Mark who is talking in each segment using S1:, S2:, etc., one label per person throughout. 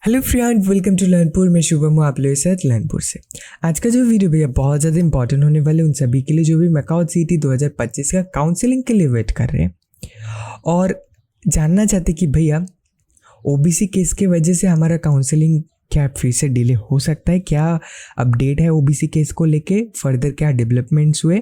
S1: Hello friend, welcome to Learnpur. मैं शुभम हूँ आप लोगों के साथ लर्नपुर से। आज का जो वीडियो भैया बहुत ज़्यादा इंपॉर्टेंट होने वाले उन सभी के लिए जो भी मैकाउ सीटी 2025 का काउंसलिंग के लिए वेट कर रहे हैं और जानना चाहते कि भैया ओबीसी केस के वजह से हमारा काउंसलिंग क्या फिर से डिले हो सकता है, क्या अपडेट है ओबीसी केस को लेके, फर्दर क्या डेवलपमेंट्स हुए,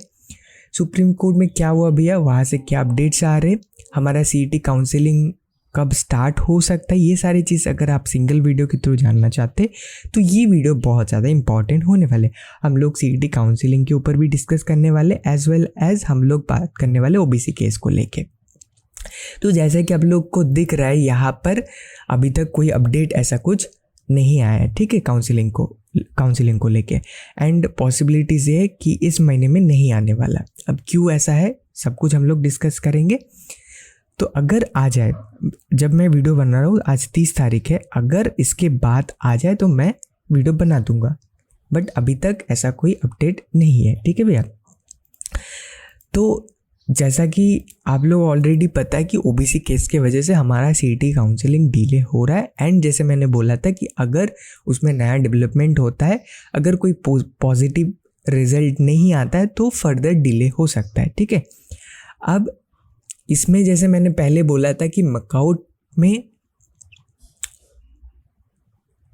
S1: सुप्रीम कोर्ट में क्या हुआ भैया, वहाँ से क्या अपडेट्स आ रहे, हमारा सीईटी काउंसलिंग कब स्टार्ट हो सकता है। ये सारी चीज़ अगर आप सिंगल वीडियो के थ्रू जानना चाहते तो ये वीडियो बहुत ज़्यादा इंपॉर्टेंट होने वाले। हम लोग सीईटी काउंसलिंग के ऊपर भी डिस्कस करने वाले एज वेल एज हम लोग बात करने वाले ओबीसी केस को लेके। तो जैसा कि आप लोग को दिख रहा है यहाँ पर अभी तक कोई अपडेट ऐसा कुछ नहीं आया है, ठीक है, काउंसलिंग को लेके। एंड पॉसिबिलिटीज़ ये है कि इस महीने में नहीं आने वाला। अब क्यों ऐसा है सब कुछ हम लोग डिस्कस करेंगे। तो अगर आ जाए, जब मैं वीडियो बना रहा हूँ आज 30 तारीख है, अगर इसके बाद आ जाए तो मैं वीडियो बना दूंगा, बट अभी तक ऐसा कोई अपडेट नहीं है, ठीक है भैया। तो जैसा कि आप लोग ऑलरेडी पता है कि ओबीसी केस के वजह से हमारा सीईटी काउंसलिंग डिले हो रहा है। एंड जैसे मैंने बोला था कि अगर उसमें नया डेवलपमेंट होता है, अगर कोई पॉजिटिव रिजल्ट नहीं आता है तो फर्दर डिले हो सकता है, ठीक है। अब इसमें जैसे मैंने पहले बोला था कि मैकाउ में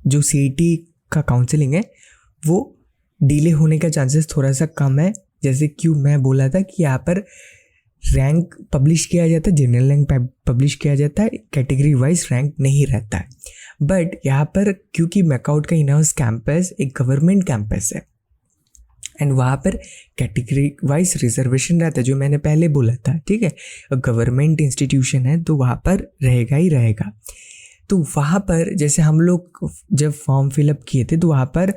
S1: जो सीईटी का काउंसलिंग है वो डिले होने का चांसेस थोड़ा सा कम है। जैसे क्यों मैं बोला था कि यहाँ पर रैंक पब्लिश किया जाता है, जनरल रैंक पब्लिश किया जाता है, कैटेगरी वाइज रैंक नहीं रहता है। बट यहाँ पर क्योंकि मैकाउ का इन हाउस कैंपस एक गवर्नमेंट कैंपस है एंड वहाँ पर कैटेगरी वाइज रिजर्वेशन रहता है, जो मैंने पहले बोला था, ठीक है। गवर्नमेंट इंस्टीट्यूशन है तो वहाँ पर रहेगा ही रहेगा। तो वहाँ पर जैसे हम लोग जब फॉर्म फिलअप किए थे तो वहाँ पर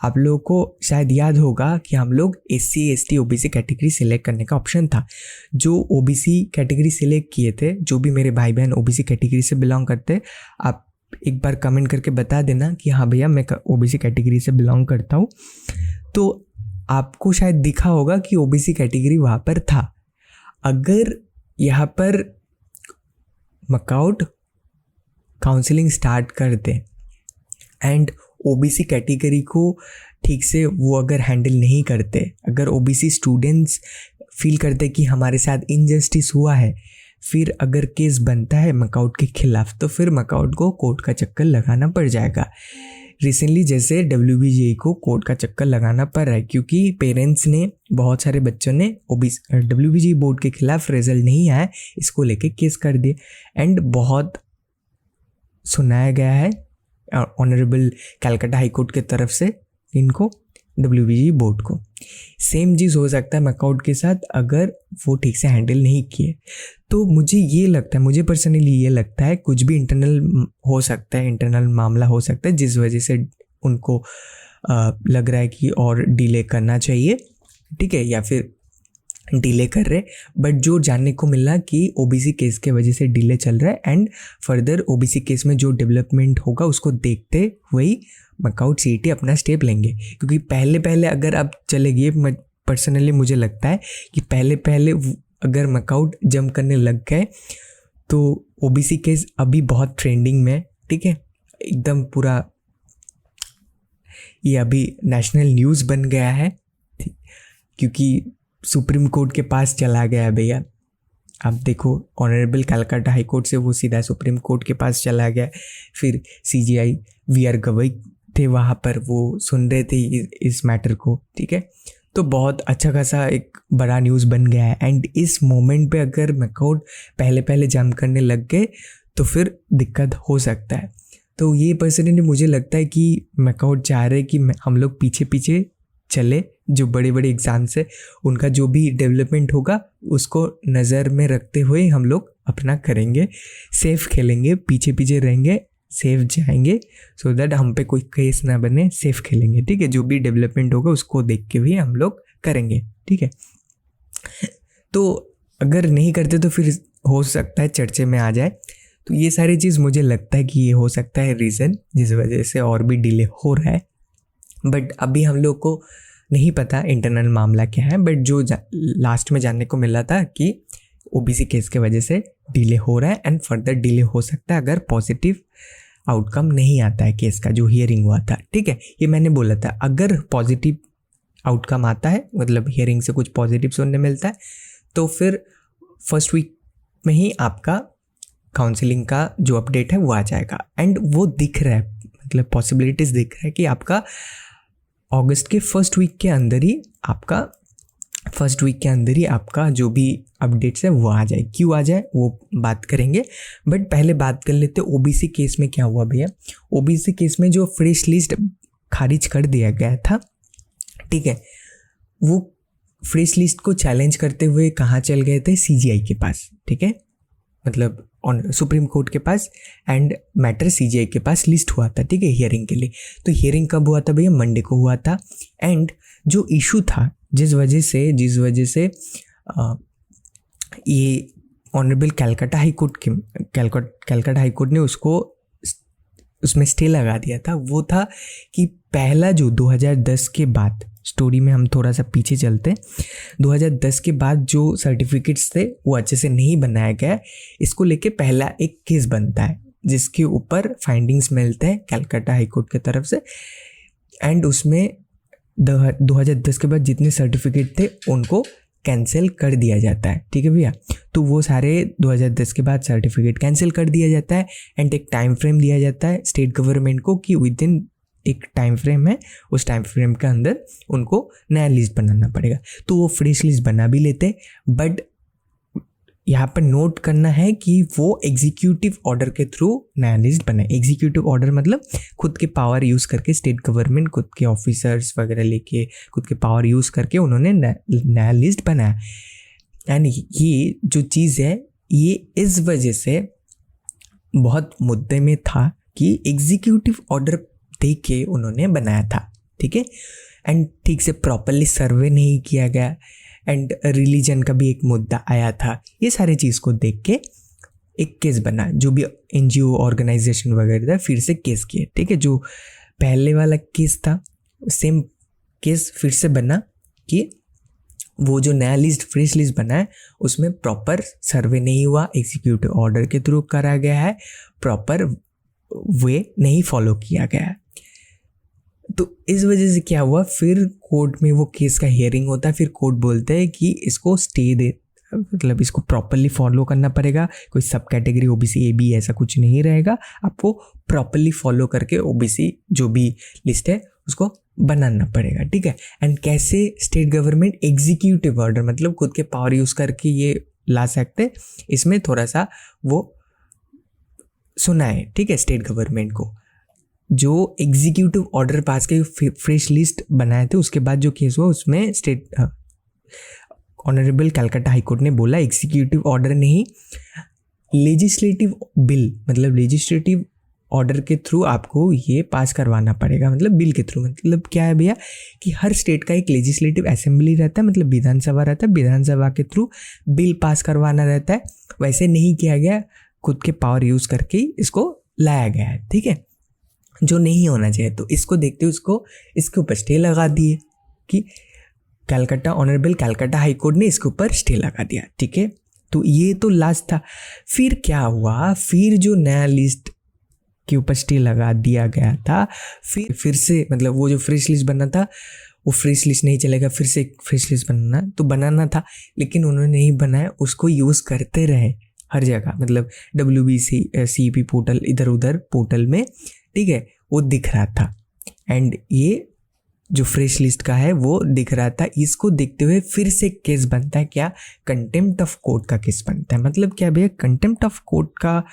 S1: आप लोगों को शायद याद होगा कि हम लोग SC ST OBC category select करने का ऑप्शन था। जो OBC कैटेगरी सिलेक्ट किए थे, जो भी मेरे भाई बहन OBC कैटेगरी से बिलोंग करते, आप एक बार कमेंट करके बता देना कि हाँ भैया मैं OBC कैटेगरी से बिलोंग करता हूँ। तो आपको शायद दिखा होगा कि ओबीसी कैटेगरी वहाँ पर था। अगर यहाँ पर मैकाउ काउंसलिंग स्टार्ट कर दे एंड ओबीसी कैटेगरी को ठीक से वो अगर हैंडल नहीं करते, अगर ओबीसी स्टूडेंट्स फील करते कि हमारे साथ इनजस्टिस हुआ है, फिर अगर केस बनता है मैकाउ के खिलाफ तो फिर मैकाउ को कोर्ट का चक्कर लगाना पड़ जाएगा। रिसेंटली जैसे WBGE को कोर्ट का चक्कर लगाना पड़ रहा है क्योंकि पेरेंट्स ने, बहुत सारे बच्चों ने WBGE बोर्ड के खिलाफ रिजल्ट नहीं आया इसको लेके केस कर दिए। एंड बहुत सुनाया गया है ऑनरेबल कलकत्ता हाई कोर्ट के तरफ से इनको, WBGE बोर्ड को। सेम चीज़ हो सकता है मैकाउ के साथ अगर वो ठीक से हैंडल नहीं किए। तो मुझे ये लगता है, मुझे पर्सनली ये लगता है कुछ भी इंटरनल हो सकता है, इंटरनल मामला हो सकता है जिस वजह से उनको लग रहा है कि और डिले करना चाहिए, ठीक है, या फिर डिले कर रहे। बट जो जानने को मिला कि ओबीसी केस के वजह से डिले चल रहा है एंड फर्दर ओबीसी केस में जो डेवलपमेंट होगा उसको देखते हुए मैकाउ सीईटी अपना स्टेप लेंगे। क्योंकि पहले अगर आप चले गए, पर्सनली मुझे लगता है कि पहले अगर मैकाउ जंप करने लग गए तो ओबीसी केस अभी बहुत ट्रेंडिंग में, ठीक है, एकदम पूरा ये अभी नेशनल न्यूज़ बन गया है क्योंकि सुप्रीम कोर्ट के पास चला गया है भैया। आप देखो ऑनरेबल कलकत्ता हाई कोर्ट से वो सीधा सुप्रीम कोर्ट के पास चला गया। फिर CJI VR गवई थे वहाँ पर, वो सुन रहे थे इस मैटर को, ठीक है। तो बहुत अच्छा खासा एक बड़ा न्यूज़ बन गया है। एंड इस मोमेंट पे अगर मैकाउ पहले जंप करने लग गए तो फिर दिक्कत हो सकता है। तो ये पर्सनली मुझे लगता है कि मैकाउ चाह रहे कि हम लोग पीछे चले, जो बड़े एग्ज़ाम्स है उनका जो भी डेवलपमेंट होगा उसको नज़र में रखते हुए हम लोग अपना करेंगे, सेफ खेलेंगे, पीछे रहेंगे, सेफ जाएंगे, सो दैट हम पे कोई केस ना बने, सेफ खेलेंगे, ठीक है। जो भी डेवलपमेंट होगा उसको देख के भी हम लोग करेंगे, ठीक है। तो अगर नहीं करते तो फिर हो सकता है चर्चे में आ जाए। तो ये सारी चीज़ मुझे लगता है कि ये हो सकता है रीज़न जिस वजह से और भी डिले हो रहा है। बट अभी हम लोग को नहीं पता इंटरनल मामला क्या है। बट जो लास्ट में जानने को मिला था कि ओबीसी केस के वजह से डिले हो रहा है एंड फर्दर डिले हो सकता है अगर पॉजिटिव आउटकम नहीं आता है केस का जो हियरिंग हुआ था, ठीक है। ये मैंने बोला था, अगर पॉजिटिव आउटकम आता है, मतलब हियरिंग से कुछ पॉजिटिव सुनने मिलता है, तो फिर फर्स्ट वीक में ही आपका काउंसलिंग का जो अपडेट है वो आ जाएगा। एंड वो दिख रहा है, मतलब पॉसिबिलिटीज़ दिख रहा है कि आपका अगस्त के फर्स्ट वीक के अंदर ही आपका जो भी अपडेट्स है वो आ जाए। क्यों आ जाए वो बात करेंगे, बट पहले बात कर लेते ओबीसी केस में क्या हुआ भैया। ओबीसी केस में जो फ्रेश लिस्ट खारिज कर दिया गया था, ठीक है, वो फ्रेश लिस्ट को चैलेंज करते हुए कहाँ चल गए थे, सीजीआई के पास, ठीक है, मतलब सुप्रीम कोर्ट के पास। एंड मैटर सीजीआई के पास लिस्ट हुआ था, ठीक है, हियरिंग के लिए। तो हियरिंग कब हुआ था भैया, मंडे को हुआ था। एंड जो इशू था, जिस वजह से ये ऑनरेबल कैलकाटा हाई कोर्ट ने उसमें स्टे लगा दिया था, वो था कि पहला जो 2010 के बाद, स्टोरी में हम थोड़ा सा पीछे चलते हैं, 2010 के बाद जो सर्टिफिकेट्स थे वो अच्छे से नहीं बनाया गया, इसको लेके पहला एक केस बनता है जिसके ऊपर फाइंडिंग्स मिलते हैं कैलकाटा हाई कोर्ट की तरफ से। एंड उसमें 2010 के बाद जितने सर्टिफिकेट थे उनको कैंसिल कर दिया जाता है, ठीक है भैया। तो वो सारे 2010 के बाद सर्टिफिकेट कैंसिल कर दिया जाता है। एंड एक टाइम फ्रेम दिया जाता है स्टेट गवर्नमेंट को कि विद इन एक टाइम फ्रेम है, उस टाइम फ्रेम के अंदर उनको नया लिस्ट बनाना पड़ेगा। तो वो फ्रेश लिस्ट बना भी लेते, बट यहाँ पर नोट करना है कि वो एग्जीक्यूटिव ऑर्डर के थ्रू नया लिस्ट बनाए। एग्जीक्यूटिव ऑर्डर मतलब खुद के पावर यूज़ करके स्टेट गवर्नमेंट खुद के ऑफिसर्स वगैरह लेके खुद के पावर यूज़ करके उन्होंने नया लिस्ट बनाया। एंड ये जो चीज़ है ये इस वजह से बहुत मुद्दे में था कि एग्जीक्यूटिव ऑर्डर दे के उन्होंने बनाया था, ठीक है। एंड ठीक से प्रॉपरली सर्वे नहीं किया गया। एंड रिलीजन का भी एक मुद्दा आया था। ये सारे चीज़ को देख के एक केस बना, जो भी एनजीओ ऑर्गेनाइजेशन वगैरह था फिर से केस किए, ठीक है। जो पहले वाला केस था सेम केस फिर से बना कि वो जो नया लिस्ट फ्रेश लिस्ट बना है उसमें प्रॉपर सर्वे नहीं हुआ, एग्जीक्यूटिव ऑर्डर के थ्रू करा गया है, प्रॉपर वे नहीं फॉलो किया गया है। तो इस वजह से क्या हुआ, फिर कोर्ट में वो केस का हियरिंग होता है। फिर कोर्ट बोलते हैं कि इसको स्टे दे, मतलब इसको प्रॉपरली फॉलो करना पड़ेगा। कोई सब कैटेगरी ओबीसी ए बी ऐसा कुछ नहीं रहेगा, आपको प्रॉपरली फॉलो करके ओबीसी जो भी लिस्ट है उसको बनाना पड़ेगा, ठीक है। एंड कैसे स्टेट गवर्नमेंट एग्जीक्यूटिव ऑर्डर मतलब खुद के पावर यूज़ करके ये ला सकते, इसमें थोड़ा सा वो सुना है, ठीक है। स्टेट गवर्नमेंट को जो एग्जीक्यूटिव ऑर्डर पास के फ्रेश लिस्ट बनाए थे, उसके बाद जो केस हुआ उसमें state honourable Calcutta high court ने बोला एग्जीक्यूटिव ऑर्डर नहीं, लेजिस्लेटिव बिल मतलब लेजिस्लेटिव ऑर्डर के थ्रू आपको ये पास करवाना पड़ेगा। मतलब बिल के थ्रू मतलब क्या है भैया कि हर स्टेट का एक लेजिस्लेटिव असेंबली रहता है, मतलब विधानसभा रहता है, विधानसभा के थ्रू बिल पास करवाना रहता है। वैसे नहीं किया गया, खुद के पावर यूज़ करके ही इसको लाया गया है, ठीक है, जो नहीं होना चाहिए। तो इसको देखते हुए उसको इसके ऊपर स्टे लगा दिए कि ऑनरेबल कैलकाटा हाई कोर्ट ने इसके ऊपर स्टे लगा दिया, ठीक है। तो ये तो लास्ट था। फिर क्या हुआ, फिर जो नया लिस्ट के ऊपर स्टे लगा दिया गया था, फिर से मतलब वो जो फ्रेश लिस्ट बनना था वो फ्रेश लिस्ट नहीं चलेगा, फिर से एक फ्रेश लिस्ट बनाना था, लेकिन उन्होंने नहीं बनाया, उसको यूज़ करते रहे हर जगह, मतलब WBCP पोर्टल इधर उधर पोर्टल में, ठीक है, वो दिख रहा था। एंड ये जो फ्रेश लिस्ट का है वो दिख रहा था। इसको देखते हुए फिर से केस बनता है, क्या, कंटेम्प्ट ऑफ कोर्ट का केस बनता है। मतलब क्या भैया, कंटेम्प्ट ऑफ कोर्ट का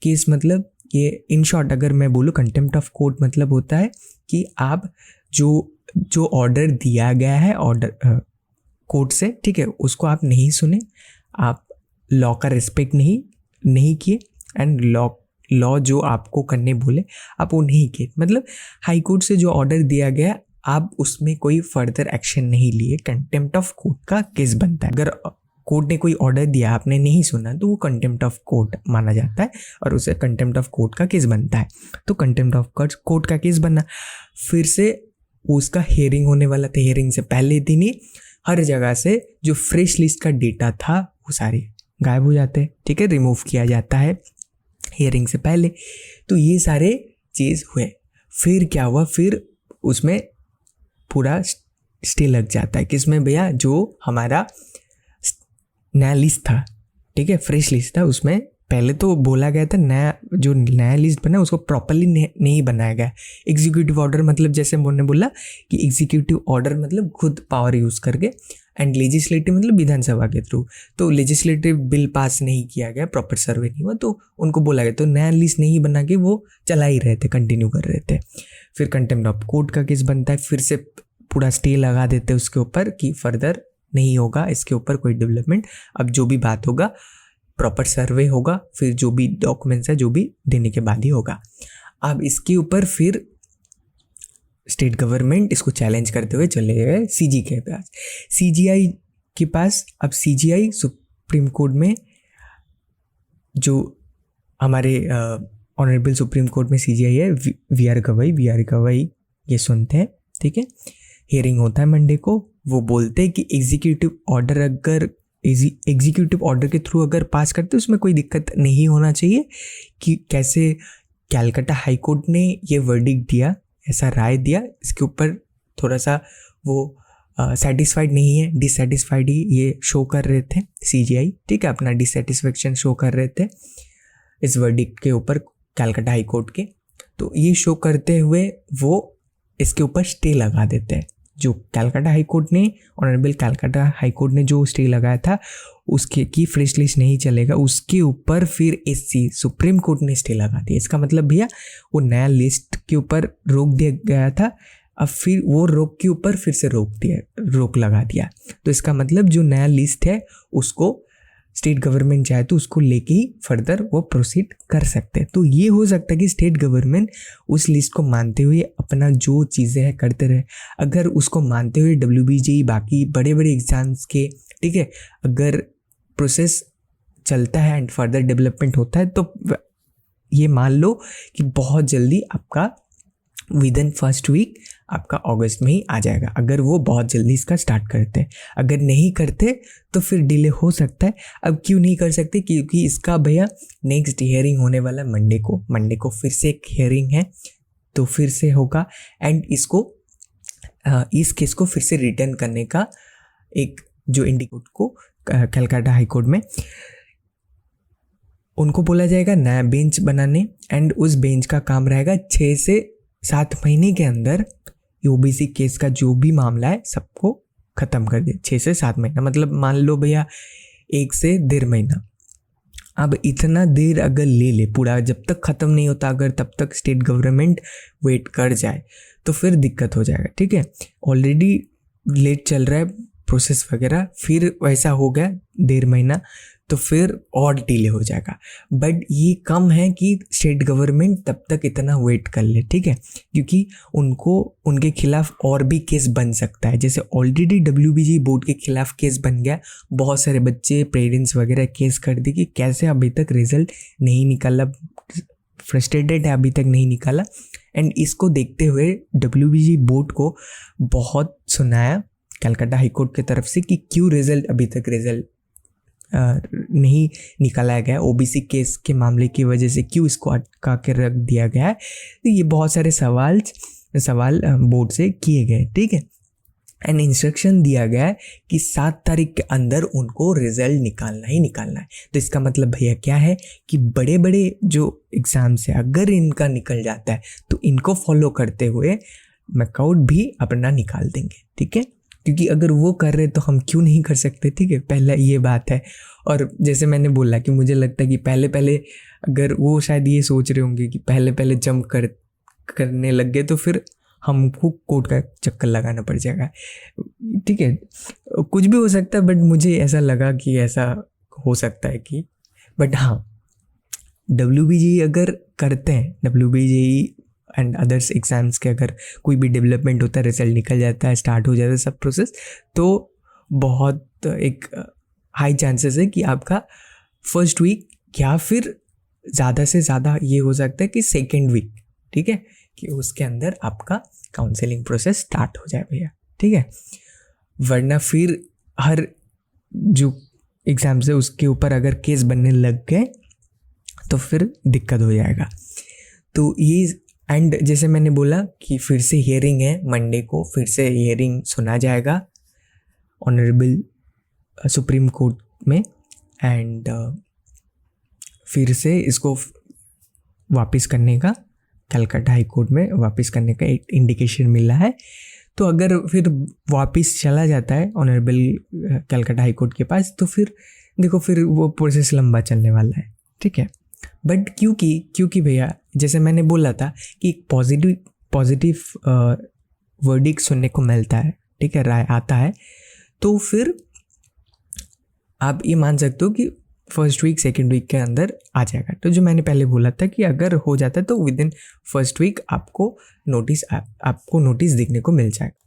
S1: केस मतलब ये इन शॉर्ट अगर मैं बोलूँ, कंटेम्प्ट ऑफ कोर्ट मतलब होता है कि आप जो ऑर्डर दिया गया है ऑर्डर कोर्ट से, ठीक है, उसको आप नहीं सुने, आप लॉ का रिस्पेक्ट नहीं किए, एंड लॉ जो आपको करने बोले आप वो नहीं किए। मतलब हाई कोर्ट से जो ऑर्डर दिया गया आप उसमें कोई फर्दर एक्शन नहीं लिए, कंटेम्प्ट ऑफ कोर्ट का केस बनता है। अगर कोर्ट ने कोई ऑर्डर दिया आपने नहीं सुना तो वो कंटेम्प्ट ऑफ कोर्ट माना जाता है और उसे कंटेम्प्ट ऑफ कोर्ट का केस बनता है। तो कंटेम्प्ट ऑफ कोर्ट का केस बना, फिर से उसका हियरिंग होने वाला था। हियरिंग से पहले दिन ही हर जगह से जो फ्रेश लिस्ट का डेटा था वो सारे गायब हो जाते हैं, ठीक है, रिमूव किया जाता है। हियरिंग से पहले। तो ये सारे चीज़ हुए। फिर क्या हुआ, फिर उसमें पूरा स्टे लग जाता है। किसमें भैया, जो हमारा नया लिस्ट था, ठीक है, फ्रेश लिस्ट था, उसमें पहले तो बोला गया था नया लिस्ट बना उसको प्रॉपरली नहीं बनाया गया। एग्जीक्यूटिव ऑर्डर मतलब जैसे मैंने बोला कि एग्जीक्यूटिव ऑर्डर मतलब खुद पावर यूज़ करके, एंड लेजिस्लेटिव मतलब विधानसभा के थ्रू। तो लेजिस्लेटिव बिल पास नहीं किया गया, प्रॉपर सर्वे नहीं हुआ, तो उनको बोला गया, तो नया लिस्ट नहीं बना के वो चला ही रहे थे, कंटिन्यू कर रहे थे। फिर कंटेम्प्ट ऑफ कोर्ट का केस बनता है, फिर से पूरा स्टे लगा देते हैं उसके ऊपर कि फर्दर नहीं होगा इसके ऊपर कोई डेवलपमेंट। अब जो भी बात होगा प्रॉपर सर्वे होगा, फिर जो भी डॉक्यूमेंट्स है जो भी देने के बाद ही होगा। अब इसके ऊपर फिर स्टेट गवर्नमेंट इसको चैलेंज करते हुए चले गए सीजी के पास, सीजीआई के पास। अब सीजीआई सुप्रीम कोर्ट में, जो हमारे ऑनरेबल सुप्रीम कोर्ट में सीजीआई है वी आर गवई ये सुनते हैं, ठीक है। हियरिंग होता है मंडे को। वो बोलते हैं कि एग्जीक्यूटिव ऑर्डर के थ्रू अगर पास करते उसमें कोई दिक्कत नहीं होना चाहिए। कि कैसे कैलकाटा हाई कोर्ट ने ये वर्डिक्ट दिया, ऐसा राय दिया, इसके ऊपर थोड़ा सा वो सेटिस्फाइड नहीं है, डिससेटिस्फाइड ही ये शो कर रहे थे सीजीआई, ठीक है, अपना डिससेटिस्फेक्शन शो कर रहे थे इस वर्डिक्ट के ऊपर कैलकाटा हाई कोर्ट के। तो ये शो करते हुए वो इसके ऊपर स्टे लगा देते हैं। जो कैलकाटा हाई कोर्ट ने, ऑनरेबल कैलकाटा हाई कोर्ट ने जो स्टे लगाया था उसके की फ्रेश लिस्ट नहीं चलेगा, उसके ऊपर फिर एससी सुप्रीम कोर्ट ने स्टे लगा दिया। इसका मतलब भैया वो नया लिस्ट के ऊपर रोक दिया गया था, अब फिर वो रोक के ऊपर फिर से रोक लगा दिया। तो इसका मतलब जो नया लिस्ट है उसको स्टेट गवर्नमेंट चाहे तो उसको लेके ही फर्दर वो प्रोसीड कर सकते हैं। तो ये हो सकता है कि स्टेट गवर्नमेंट उस लिस्ट को मानते हुए अपना जो चीज़ें हैं करते रहे। अगर उसको मानते हुए WBJEE बाकी बड़े बड़े एग्जाम्स के, ठीक है, अगर प्रोसेस चलता है एंड फर्दर डेवलपमेंट होता है तो ये मान लो कि बहुत जल्दी आपका विद इन फर्स्ट वीक आपका अगस्त में ही आ जाएगा, अगर वो बहुत जल्दी इसका स्टार्ट करते हैं। अगर नहीं करते तो फिर डिले हो सकता है। अब क्यों नहीं कर सकते, क्योंकि इसका भैया नेक्स्ट हियरिंग होने वाला है मंडे को फिर से एक हियरिंग है, तो फिर से होगा। एंड इस केस को फिर से रिटर्न करने का एक जो इंडिकोट को कैलकाटा हाई कोर्ट में उनको बोला जाएगा नया बेंच बनाने, एंड उस बेंच का काम रहेगा 6 से 7 महीने के अंदर ओबीसी केस का जो भी मामला है सबको ख़त्म कर दे। 6 से 7 महीना मतलब मान लो भैया 1 से 1.5 महीना। अब इतना देर अगर ले पूरा, जब तक ख़त्म नहीं होता, अगर तब तक स्टेट गवर्नमेंट वेट कर जाए तो फिर दिक्कत हो जाएगा, ठीक है। ऑलरेडी लेट चल रहा है प्रोसेस वगैरह, फिर वैसा हो गया 1.5 महीना तो फिर और डिले हो जाएगा। बट ये कम है कि स्टेट गवर्नमेंट तब तक इतना वेट कर ले, ठीक है, क्योंकि उनको उनके खिलाफ और भी केस बन सकता है। जैसे ऑलरेडी WBG बोर्ड के खिलाफ केस बन गया, बहुत सारे बच्चे पेरेंट्स वगैरह केस कर दी कि कैसे अभी तक रिजल्ट नहीं निकाला, फ्रस्ट्रेटेड है अभी तक नहीं निकाला। एंड इसको देखते हुए WBG बोर्ड को बहुत सुनाया कलकत्ता हाई कोर्ट की तरफ से कि क्यों रिजल्ट अभी तक नहीं निकाला गया, ओबीसी केस के मामले की वजह से क्यों इसको अटका के रख दिया गया है। तो ये बहुत सारे सवाल बोर्ड से किए गए, ठीक है। एंड इंस्ट्रक्शन दिया गया है कि 7 तारीख के अंदर उनको रिजल्ट निकालना ही निकालना है। तो इसका मतलब भैया क्या है कि बड़े बड़े जो एग्ज़ाम्स है अगर इनका निकल जाता है तो इनको फॉलो करते हुए मैकआउट भी अपना निकाल देंगे, ठीक है, क्योंकि अगर वो कर रहे तो हम क्यों नहीं कर सकते, ठीक है, पहला ये बात है। और जैसे मैंने बोला कि मुझे लगता है कि पहले अगर वो शायद ये सोच रहे होंगे कि पहले जंप करने लग गए तो फिर हमको कोर्ट का चक्कर लगाना पड़ जाएगा, ठीक है, कुछ भी हो सकता है। बट मुझे ऐसा लगा कि ऐसा हो सकता है कि, बट हाँ WBGE अगर करते हैं, WBGE एंड अदर्स एग्ज़ाम्स के अगर कोई भी डेवलपमेंट होता है, रिजल्ट निकल जाता है, स्टार्ट हो जाता है सब प्रोसेस, तो बहुत एक हाई चांसेस है कि आपका फर्स्ट वीक या फिर ज़्यादा से ज़्यादा ये हो सकता है कि सेकेंड वीक, ठीक है, कि उसके अंदर आपका काउंसलिंग प्रोसेस स्टार्ट हो जाए भैया, ठीक है। वरना फिर हर जो एग्ज़ाम्स है उसके ऊपर अगर केस बनने लग गए तो फिर दिक्कत हो जाएगा। तो ये एंड जैसे मैंने बोला कि फिर से हियरिंग है मंडे को, फिर से हियरिंग सुना जाएगा ऑनरेबल सुप्रीम कोर्ट में, एंड फिर से इसको वापस करने का कलकत्ता हाई कोर्ट में वापस करने का एक इंडिकेशन मिला है। तो अगर फिर वापस चला जाता है ऑनरेबल कलकत्ता हाई कोर्ट के पास, तो फिर देखो फिर वो प्रोसेस लंबा चलने वाला है, ठीक है। बट क्योंकि भैया जैसे मैंने बोला था कि एक पॉजिटिव वर्डिक्ट सुनने को मिलता है, ठीक है, राय आता है, तो फिर आप ये मान सकते हो कि फर्स्ट वीक सेकेंड वीक के अंदर आ जाएगा। तो जो मैंने पहले बोला था कि अगर हो जाता है तो विद इन फर्स्ट वीक आपको नोटिस देखने को मिल जाएगा।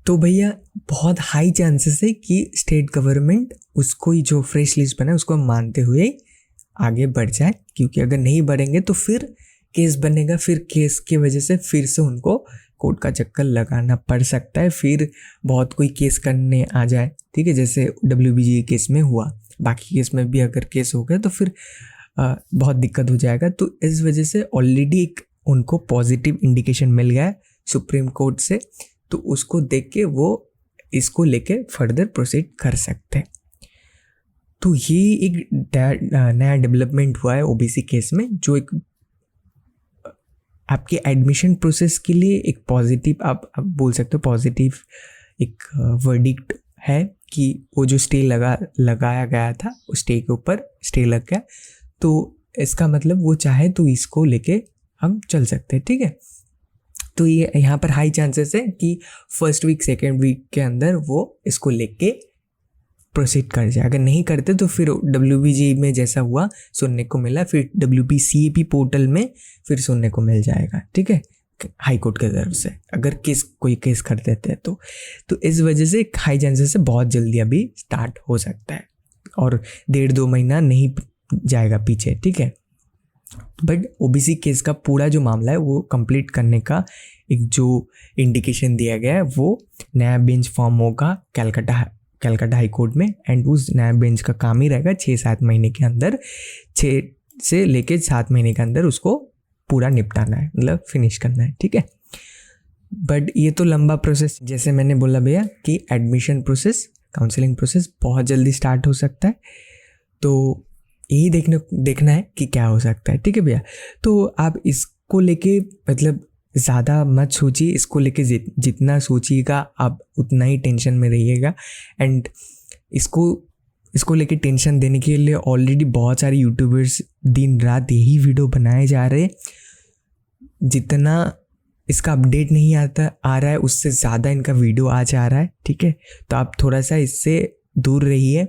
S1: तो भैया बहुत हाई चांसेस है कि स्टेट गवर्नमेंट उसको ही जो फ्रेश लिस्ट बना है उसको मानते हुए आगे बढ़ जाए, क्योंकि अगर नहीं बढ़ेंगे तो फिर केस बनेगा, फिर केस की वजह से फिर से उनको कोर्ट का चक्कर लगाना पड़ सकता है, फिर बहुत कोई केस करने आ जाए, ठीक है, जैसे WBG केस में हुआ। बाकी केस में भी अगर केस हो गया तो फिर बहुत दिक्कत हो जाएगा। तो इस वजह से ऑलरेडी एक उनको पॉजिटिव इंडिकेशन मिल गया है सुप्रीम कोर्ट से, तो उसको देख के वो इसको लेके फर्दर प्रोसीड कर सकते हैं। तो ये एक नया डेवलपमेंट हुआ है OBC केस में, जो एक आपके एडमिशन प्रोसेस के लिए एक पॉजिटिव आप बोल सकते हो पॉजिटिव एक वर्डिक्ट है कि वो जो स्टे लगाया गया था उस स्टे के ऊपर स्टे लग गया। तो इसका मतलब वो चाहे तो इसको लेके हम चल सकते हैं, ठीक है। तो ये यहाँ पर हाई चांसेस है कि फर्स्ट वीक सेकेंड वीक के अंदर वो इसको लेके प्रोसीड कर जाए। अगर नहीं करते तो फिर WBG में जैसा हुआ सुनने को मिला, फिर WBCAP पोर्टल में फिर सुनने को मिल जाएगा, ठीक है, हाई कोर्ट की तरफ से, अगर कोई केस कर देते हैं तो इस वजह से हाई चांसेस से बहुत जल्दी अभी स्टार्ट हो सकता है और 1.5-2 महीना नहीं जाएगा पीछे, ठीक है। बट OBC केस का पूरा जो मामला है वो कंप्लीट करने का एक जो इंडिकेशन दिया गया है वो नया बेंच फॉर्म होगा कलकत्ता हाई कोर्ट में, एंड उस नया बेंच का काम ही रहेगा 6-7 महीने के अंदर, 6 से लेके 7 महीने के अंदर उसको पूरा निपटाना है, मतलब फिनिश करना है, ठीक है। बट ये तो लंबा प्रोसेस, जैसे मैंने बोला भैया कि एडमिशन प्रोसेस, काउंसलिंग प्रोसेस बहुत जल्दी स्टार्ट हो सकता है। तो यही देखना है कि क्या हो सकता है, ठीक है भैया। तो आप इसको लेके मतलब ज़्यादा मत सोचिए, इसको लेके जितना सोचिएगा आप उतना ही टेंशन में रहिएगा। एंड इसको लेके टेंशन देने के लिए ऑलरेडी बहुत सारे यूट्यूबर्स दिन रात यही वीडियो बनाए जा रहे हैं। जितना इसका अपडेट नहीं आ रहा है उससे ज़्यादा इनका वीडियो आ जा रहा है, ठीक है। तो आप थोड़ा सा इससे दूर रहिए।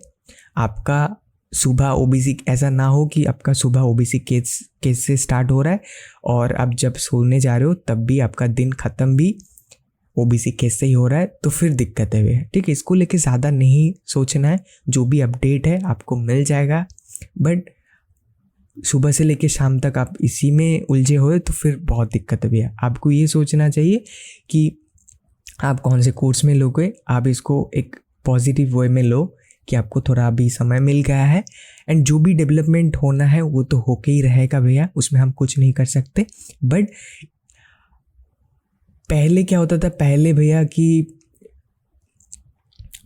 S1: आपका सुबह OBC ऐसा ना हो कि आपका सुबह OBC केस से स्टार्ट हो रहा है और आप जब सोने जा रहे हो तब भी आपका दिन ख़त्म भी OBC केस से ही हो रहा है, तो फिर दिक्कत है भैया, ठीक है। इसको लेके ज़्यादा नहीं सोचना है, जो भी अपडेट है आपको मिल जाएगा। बट सुबह से लेके शाम तक आप इसी में उलझे हुए तो फिर बहुत दिक्कत है भैया। आपको ये सोचना चाहिए कि आप कौन से कोर्स में लोगे, आप इसको एक पॉजिटिव वे में लो कि आपको थोड़ा अभी समय मिल गया है, एंड जो भी डेवलपमेंट होना है वो तो होके ही रहेगा भैया, उसमें हम कुछ नहीं कर सकते। बट पहले क्या होता था, पहले भैया कि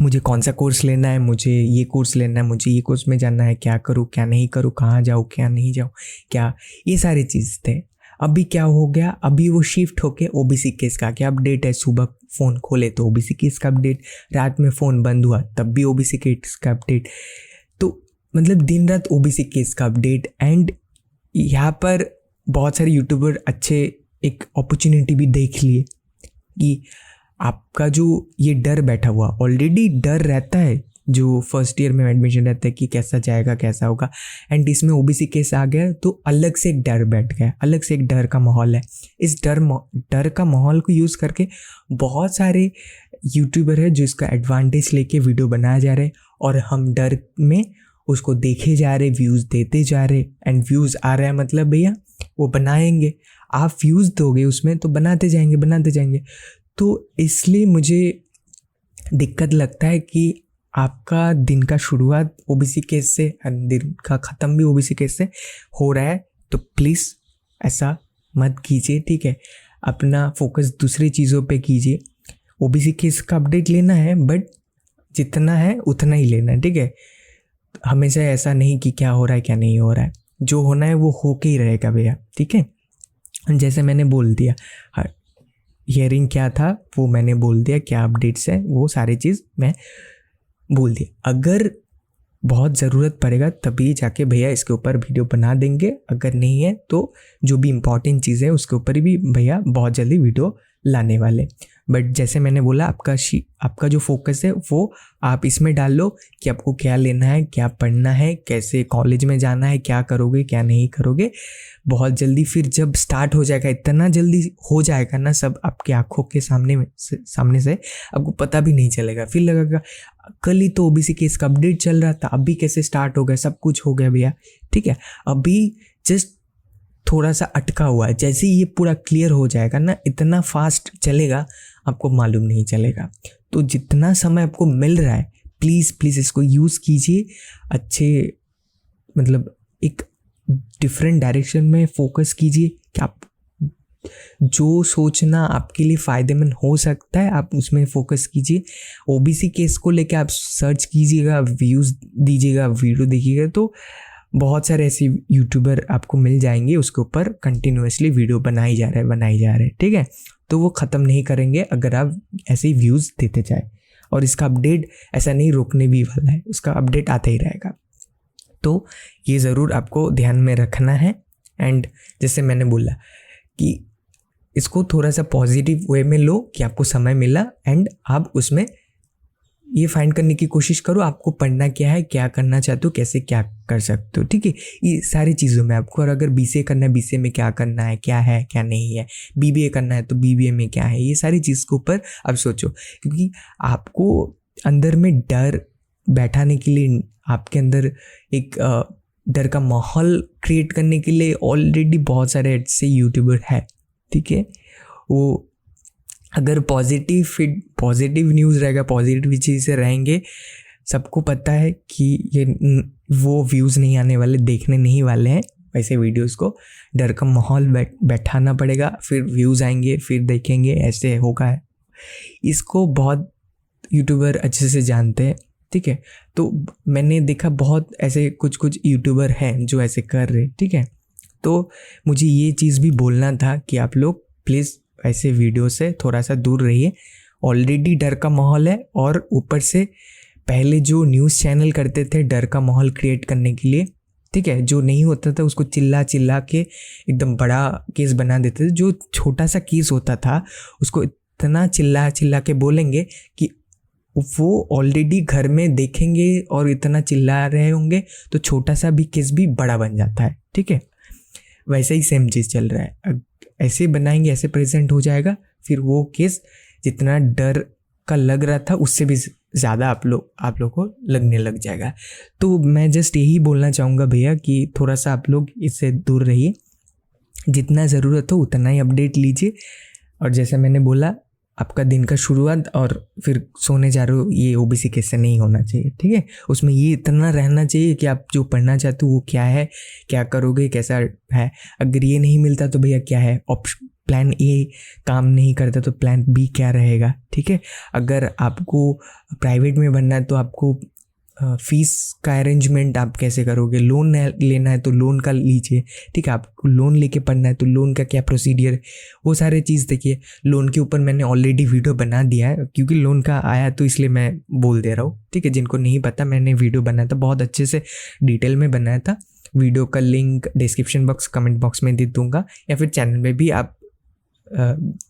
S1: मुझे कौन सा कोर्स लेना है, मुझे ये कोर्स लेना है, मुझे ये कोर्स में जाना है, क्या करूँ क्या नहीं करूँ, कहाँ जाऊँ क्या नहीं जाऊँ, क्या ये सारी चीज़ थे। अभी क्या हो गया, अभी वो शिफ्ट होके OBC केस का क्या अपडेट है, सुबह फ़ोन खोले तो OBC केस का अपडेट, रात में फ़ोन बंद हुआ तब भी OBC केस का अपडेट। तो मतलब दिन रात OBC केस का अपडेट। एंड यहाँ पर बहुत सारे यूट्यूबर अच्छे एक अपॉर्चुनिटी भी देख लिए कि आपका जो ये डर बैठा हुआ, ऑलरेडी डर रहता है जो फर्स्ट ईयर में एडमिशन रहता है कि कैसा जाएगा कैसा होगा, एंड इसमें OBC केस आ गया तो अलग से एक डर बैठ गया, अलग से एक डर का माहौल है। इस डर का माहौल को यूज़ करके बहुत सारे यूट्यूबर है जो इसका एडवांटेज लेके वीडियो बनाया जा रहे हैं, और हम डर में उसको देखे जा रहे, व्यूज़ देते जा रहे, एंड व्यूज़ आ रहा है मतलब भैया वो बनाएंगे, आप व्यूज़ दोगे उसमें तो बनाते जाएंगे। तो इसलिए मुझे दिक्कत लगता है कि आपका दिन का शुरुआत ओबीसी केस से, दिन का ख़त्म भी ओबीसी केस से हो रहा है, तो प्लीज़ ऐसा मत कीजिए, ठीक है। अपना फोकस दूसरी चीज़ों पे कीजिए। ओबीसी केस का अपडेट लेना है, बट जितना है उतना ही लेना है, ठीक है। हमेशा ऐसा नहीं कि क्या हो रहा है क्या नहीं हो रहा है, जो होना है वो होके ही रहेगा भैया, ठीक है। जैसे मैंने बोल दिया, हियरिंग क्या था वो मैंने बोल दिया, क्या अपडेट्स है वो सारी चीज़ मैं बोल दिया। अगर बहुत ज़रूरत पड़ेगा तभी जाके भैया इसके ऊपर वीडियो बना देंगे, अगर नहीं है तो जो भी इम्पॉर्टेंट चीज़ है उसके ऊपर भी भैया बहुत जल्दी वीडियो लाने वाले। बट जैसे मैंने बोला, आपका जो फोकस है वो आप इसमें डाल लो कि आपको क्या लेना है, क्या पढ़ना है, कैसे कॉलेज में जाना है, क्या करोगे क्या नहीं करोगे। बहुत जल्दी फिर जब स्टार्ट हो जाएगा, इतना जल्दी हो जाएगा ना सब आपकी आंखों के सामने से आपको पता भी नहीं चलेगा। फिर लगेगा कल ही तो ओबीसी केस का अपडेट चल रहा था, अभी कैसे स्टार्ट हो गया, सब कुछ हो गया भैया, ठीक है। अभी जस्ट थोड़ा सा अटका हुआ है, जैसे ही ये पूरा क्लियर हो जाएगा ना, इतना फास्ट चलेगा आपको मालूम नहीं चलेगा। तो जितना समय आपको मिल रहा है प्लीज़ इसको यूज़ कीजिए, अच्छे मतलब एक डिफरेंट डायरेक्शन में फोकस कीजिए कि आप जो सोचना आपके लिए फ़ायदेमंद हो सकता है आप उसमें फ़ोकस कीजिए। ओबीसी केस को लेकर आप सर्च कीजिएगा, व्यूज़ दीजिएगा, वीडियो देखिएगा, तो बहुत सारे ऐसे यूट्यूबर आपको मिल जाएंगे, उसके ऊपर कंटिन्यूसली वीडियो बनाई जा रहे हैं, ठीक है। तो वो ख़त्म नहीं करेंगे अगर आप ऐसे ही व्यूज़ देते जाए, और इसका अपडेट ऐसा नहीं रोकने भी वाला है, उसका अपडेट आता ही रहेगा। तो ये ज़रूर आपको ध्यान में रखना है। एंड जैसे मैंने बोला कि इसको थोड़ा सा पॉजिटिव वे में लो कि आपको समय मिला, एंड आप उसमें ये फाइंड करने की कोशिश करो आपको पढ़ना क्या है, क्या करना चाहते हो, कैसे क्या कर सकते हो, ठीक है। ये सारी चीज़ों में आपको, और अगर बीसीए करना है बीसीए में क्या करना है क्या नहीं है, बीबीए करना है तो बीबीए में क्या है, ये सारी चीज़ के ऊपर अब सोचो। क्योंकि आपको अंदर में डर बैठाने के लिए, आपके अंदर एक डर का माहौल क्रिएट करने के लिए ऑलरेडी बहुत सारे ऐसे यूट्यूबर है, ठीक है। वो अगर पॉजिटिव न्यूज़ रहेगा, पॉजिटिव चीज़ से रहेंगे, सबको पता है कि ये वो व्यूज़ नहीं आने वाले, देखने नहीं वाले हैं वैसे वीडियोस को। डर का माहौल बैठाना पड़ेगा, फिर व्यूज़ आएंगे, फिर देखेंगे, ऐसे होगा। इसको बहुत यूट्यूबर अच्छे से जानते हैं, ठीक है। तो मैंने देखा बहुत ऐसे कुछ यूट्यूबर हैं जो ऐसे कर रहे, ठीक है। तो मुझे ये चीज़ भी बोलना था कि आप लोग प्लीज़ ऐसे वीडियो से थोड़ा सा दूर रहिए। ऑलरेडी डर का माहौल है, और ऊपर से पहले जो न्यूज़ चैनल करते थे डर का माहौल क्रिएट करने के लिए, ठीक है, जो नहीं होता था उसको चिल्ला के एकदम बड़ा केस बना देते थे। जो छोटा सा केस होता था उसको इतना चिल्ला के बोलेंगे कि वो ऑलरेडी घर में देखेंगे और इतना चिल्ला रहे होंगे, तो छोटा सा भी केस भी बड़ा बन जाता है, ठीक है। वैसे ही सेम चीज़ चल रहा है, ऐसे बनाएंगे, ऐसे प्रेजेंट हो जाएगा, फिर वो केस जितना डर का लग रहा था उससे भी ज़्यादा आप लोग को लगने लग जाएगा। तो मैं जस्ट यही बोलना चाहूँगा भैया कि थोड़ा सा आप लोग इससे दूर रहिए, जितना ज़रूरत हो उतना ही अपडेट लीजिए। और जैसे मैंने बोला, आपका दिन का शुरुआत और फिर सोने जा रहे हो, ये ओबीसी केस से नहीं होना चाहिए, ठीक है। उसमें ये इतना रहना चाहिए कि आप जो पढ़ना चाहते हो वो क्या है, क्या करोगे, कैसा है। अगर ये नहीं मिलता तो भैया क्या है, प्लान ए काम नहीं करता तो प्लान बी क्या रहेगा, ठीक है। अगर आपको प्राइवेट में बनना है तो आपको फीस का अरेंजमेंट आप कैसे करोगे, लोन लेना है तो लोन का लीजिए, ठीक है। आपको लोन लेके पढ़ना है तो लोन का क्या प्रोसीडियर, वो सारे चीज़ देखिए। लोन के ऊपर मैंने ऑलरेडी वीडियो बना दिया है, क्योंकि लोन का आया तो इसलिए मैं बोल दे रहा हूँ, ठीक है। जिनको नहीं पता, मैंने वीडियो बनाया था, बहुत अच्छे से डिटेल में बनाया था। वीडियो का link description box, comment box में दे दूँगा, या फिर चैनल में भी आप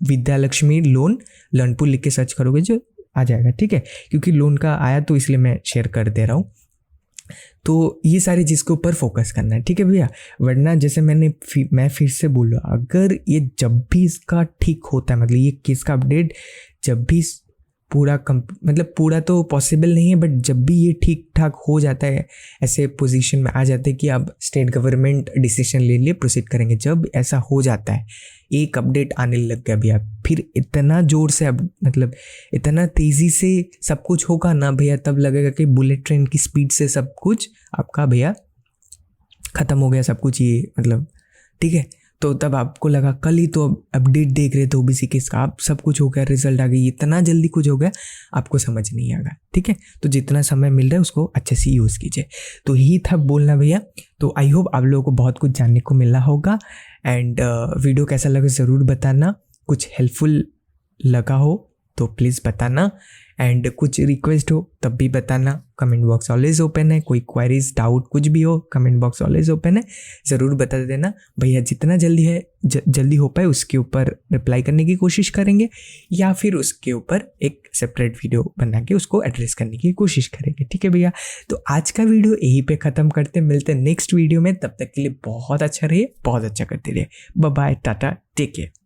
S1: विद्यालक्ष्मी लोन लर्नपुर लिख के सर्च करोगे जो आ जाएगा, ठीक है। क्योंकि लोन का आया तो इसलिए मैं शेयर कर दे रहा हूँ। तो ये सारी चीज़ के ऊपर फोकस करना है, ठीक है भैया। वरना जैसे मैं फिर से बोल रहा हूँ, अगर ये जब भी इसका ठीक होता है, मतलब ये केस का अपडेट जब भी मतलब पूरा तो पॉसिबल नहीं है, बट जब भी ये ठीक ठाक हो जाता है, ऐसे पोजीशन में आ जाते हैं कि अब स्टेट गवर्नमेंट डिसीजन ले लिए प्रोसीड करेंगे, जब ऐसा हो जाता है एक अपडेट आने लग गया भैया, फिर इतना ज़ोर से अब मतलब इतना तेज़ी से सब कुछ होगा ना भैया, तब लगेगा कि बुलेट ट्रेन की स्पीड से सब कुछ आपका भैया ख़त्म हो गया सब कुछ, ये मतलब ठीक है। तो तब आपको लगा कल ही तो अपडेट देख रहे थे ओबीसी केस का, आप सब कुछ हो गया, रिजल्ट आ गई, इतना जल्दी कुछ हो गया, आपको समझ नहीं आएगा, ठीक है। तो जितना समय मिल रहा है उसको अच्छे से यूज़ कीजिए। तो यही था बोलना भैया। तो आई होप आप लोगों को बहुत कुछ जानने को मिला होगा। एंड वीडियो कैसा लगा ज़रूर बताना, कुछ हेल्पफुल लगा हो तो प्लीज़ बताना, एंड कुछ रिक्वेस्ट हो तब भी बताना। कमेंट बॉक्स ऑलवेज ओपन है, कोई क्वेरीज डाउट कुछ भी हो कमेंट बॉक्स ऑलवेज ओपन है, ज़रूर बता देना भैया। जितना जल्दी है जल्दी हो पाए उसके ऊपर रिप्लाई करने की कोशिश करेंगे, या फिर उसके ऊपर एक सेपरेट वीडियो बना के उसको एड्रेस करने की कोशिश करेंगे, ठीक है भैया। तो आज का वीडियो यहीं पे ख़त्म करते, मिलते नेक्स्ट वीडियो में, तब तक के लिए बहुत अच्छा रहिए, बहुत अच्छा करते रहिए। Bye bye, tata, take care.